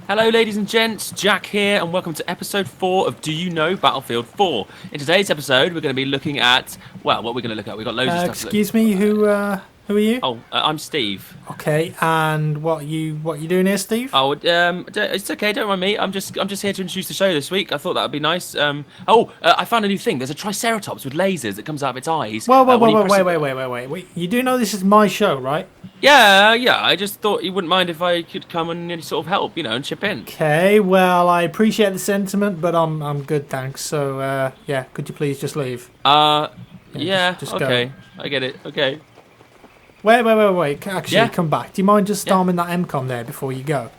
Hello, ladies and gents. Jack here, and welcome to episode 4 of Do You Know Battlefield 4. In today's episode, we're going to be looking at, well, what we're going to look at. We've got loads of stuff. Excuse me, who are you? Oh, I'm Steve. Okay, and what you doing here, Steve? Oh, it's okay. Don't mind me. I'm just here to introduce the show this week. I thought that would be nice. I found a new thing. There's a Triceratops with lasers that comes out of its eyes. Wait. You do know this is my show, right? Yeah. I just thought you wouldn't mind if I could come and sort of help, and chip in. Okay, well, I appreciate the sentiment, but I'm good, thanks. So, could you please just leave? Just okay. Go. I get it. Okay. Wait. Actually, Yeah? come back. Do you mind just Yeah. arming that MCOM there before you go?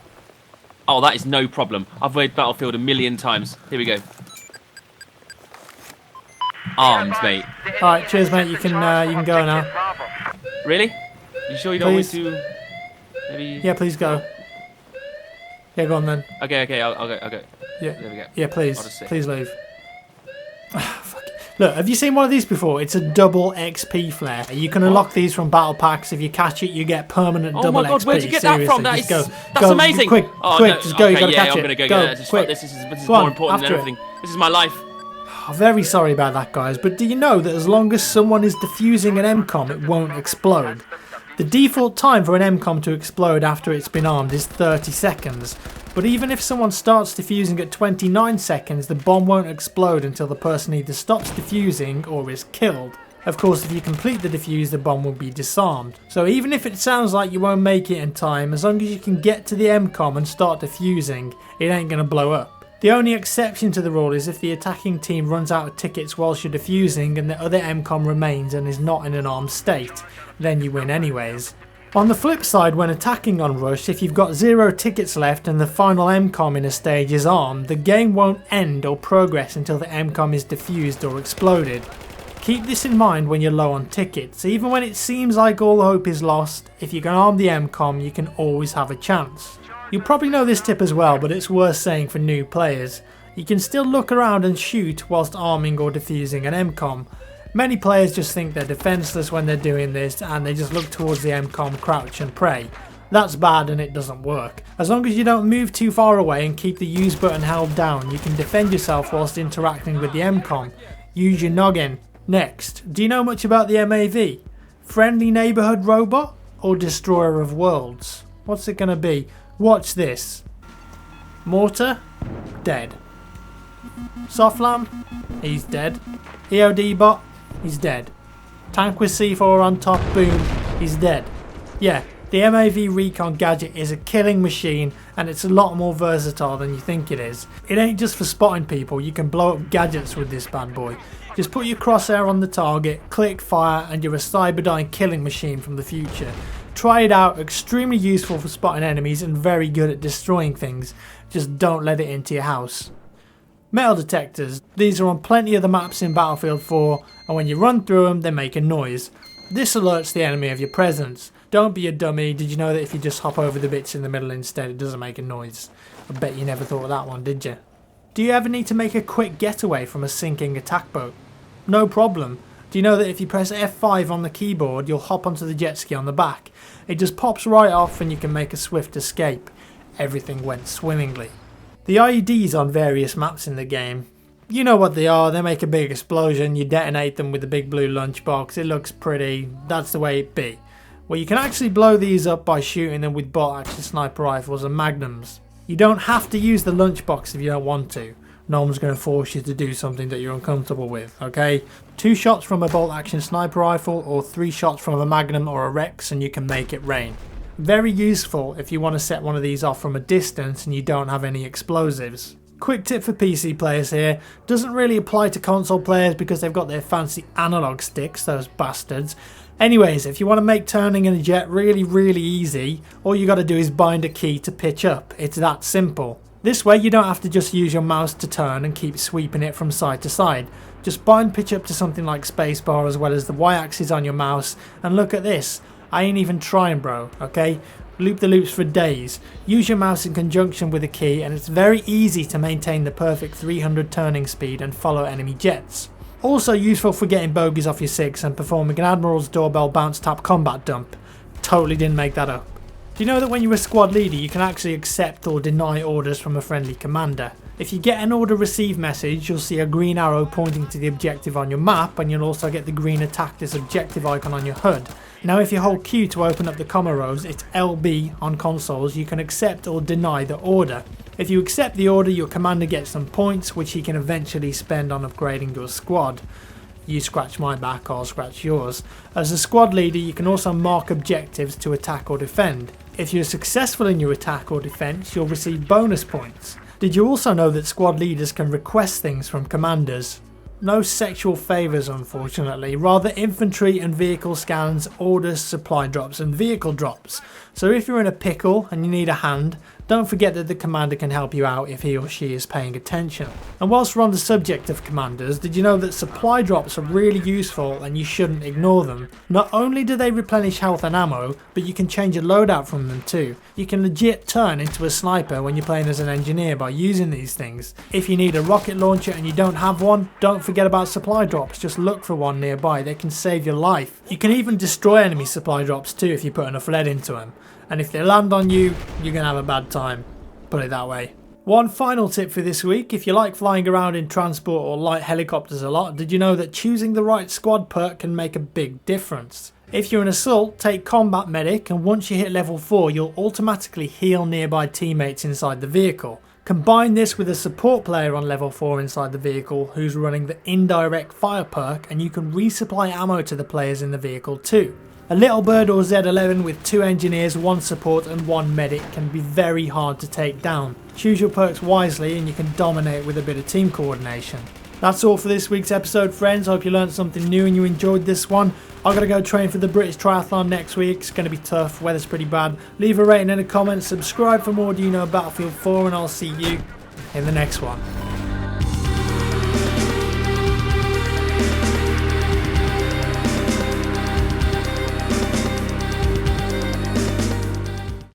Oh, that is no problem. I've played Battlefield a million times. Here we go. Arms, mate. Alright, cheers, mate. You can go now. Really? You sure you don't want Please. me to? Maybe. Yeah, please go. Yeah, go on then. Okay. I'll go. Yeah. There we go. Yeah, I'll please. just sit. Please leave. Fuck it. Look, have you seen one of these before? It's a double XP flare. You can unlock these from battle packs. If you catch it, you get permanent Oh double my god, XP. where'd you get that from? Seriously, That's go, amazing. Quick, Oh, quick, no, just go. okay, You gotta yeah, catch I'm it. gonna go. Go, Yeah, just, quick. this is Go on, more important than after it. everything. This is my life. Oh, very sorry about that, guys. But do you know that as long as someone is defusing an MCOM, it won't explode? The default time for an MCOM to explode after it's been armed is 30 seconds. But even if someone starts defusing at 29 seconds, the bomb won't explode until the person either stops defusing or is killed. Of course, if you complete the defuse, the bomb will be disarmed. So even if it sounds like you won't make it in time, as long as you can get to the MCOM and start defusing, it ain't gonna blow up. The only exception to the rule is if the attacking team runs out of tickets whilst you're defusing and the other MCOM remains and is not in an armed state, then you win anyways. On the flip side, when attacking on rush, if you've got 0 tickets left and the final MCOM in a stage is armed, the game won't end or progress until the MCOM is defused or exploded. Keep this in mind when you're low on tickets. Even when it seems like all hope is lost, if you can arm the MCOM, you can always have a chance. You probably know this tip as well, but it's worth saying for new players. You can still look around and shoot whilst arming or defusing an MCOM. Many players just think they're defenseless when they're doing this and they just look towards the MCOM, crouch and pray. That's bad and it doesn't work. As long as you don't move too far away and keep the use button held down, you can defend yourself whilst interacting with the MCOM. Use your noggin. Next, do you know much about the MAV? Friendly neighbourhood robot or destroyer of worlds? What's it gonna be? Watch this. Mortar? Dead. Softlam? He's dead. EOD bot? He's dead. Tank with C4 on top, boom, he's dead. Yeah, the MAV Recon gadget is a killing machine and it's a lot more versatile than you think it is. It ain't just for spotting people, you can blow up gadgets with this bad boy. Just put your crosshair on the target, click fire and you're a Cyberdyne killing machine from the future. Try it out, extremely useful for spotting enemies and very good at destroying things. Just don't let it into your house. Metal detectors. These are on plenty of the maps in Battlefield 4 and when you run through them they make a noise. This alerts the enemy of your presence. Don't be a dummy. Did you know that if you just hop over the bits in the middle instead it doesn't make a noise? I bet you never thought of that one, did you? Do you ever need to make a quick getaway from a sinking attack boat? No problem. Do you know that if you press F5 on the keyboard you'll hop onto the jet ski on the back? It just pops right off and you can make a swift escape. Everything went swimmingly. The IEDs on various maps in the game. You know what they are, they make a big explosion, you detonate them with a big blue lunchbox, it looks pretty, that's the way it be. Well, you can actually blow these up by shooting them with bolt action sniper rifles and magnums. You don't have to use the lunchbox if you don't want to. No one's going to force you to do something that you're uncomfortable with, okay? 2 shots from a bolt action sniper rifle or 3 shots from a magnum or a Rex and you can make it rain. Very useful if you want to set one of these off from a distance and you don't have any explosives. Quick tip for PC players here, doesn't really apply to console players because they've got their fancy analog sticks, those bastards. Anyways, if you want to make turning in a jet really easy, all you got to do is bind a key to pitch up. It's that simple. This way you don't have to just use your mouse to turn and keep sweeping it from side to side. Just bind pitch up to something like spacebar as well as the Y-axis on your mouse and look at this. I ain't even trying, bro, okay? Loop the loops for days. Use your mouse in conjunction with a key and it's very easy to maintain the perfect 300 turning speed and follow enemy jets. Also useful for getting bogeys off your 6 and performing an Admiral's Doorbell bounce tap combat dump. Totally didn't make that up. Do you know that when you're a squad leader you can actually accept or deny orders from a friendly commander? If you get an order received message, you'll see a green arrow pointing to the objective on your map, and you'll also get the green attack this objective icon on your HUD. Now if you hold Q to open up the comma rows, it's LB on consoles, you can accept or deny the order. If you accept the order, your commander gets some points which he can eventually spend on upgrading your squad. You scratch my back, I'll scratch yours. As a squad leader you can also mark objectives to attack or defend. If you're successful in your attack or defense, you'll receive bonus points. Did you also know that squad leaders can request things from commanders? No sexual favours unfortunately, rather infantry and vehicle scans, orders, supply drops and vehicle drops. So if you're in a pickle and you need a hand, don't forget that the commander can help you out if he or she is paying attention. And whilst we're on the subject of commanders, did you know that supply drops are really useful and you shouldn't ignore them? Not only do they replenish health and ammo, but you can change your loadout from them too. You can legit turn into a sniper when you're playing as an engineer by using these things. If you need a rocket launcher and you don't have one, don't forget about supply drops, just look for one nearby, they can save your life. You can even destroy enemy supply drops too if you put enough lead into them. And if they land on you, you're going to have a bad time. Put it that way. One final tip for this week, if you like flying around in transport or light helicopters a lot, did you know that choosing the right squad perk can make a big difference? If you're an assault, take combat medic, and once you hit level 4 you'll automatically heal nearby teammates inside the vehicle. Combine this with a support player on level 4 inside the vehicle who's running the indirect fire perk, and you can resupply ammo to the players in the vehicle too. A little bird or Z11 with 2 engineers, 1 support and 1 medic can be very hard to take down. Choose your perks wisely and you can dominate with a bit of team coordination. That's all for this week's episode, friends. I hope you learned something new and you enjoyed this one. I've got to go train for the British Triathlon next week. It's going to be tough, weather's pretty bad. Leave a rating and a comment, subscribe for more Do You Know Battlefield 4, and I'll see you in the next one.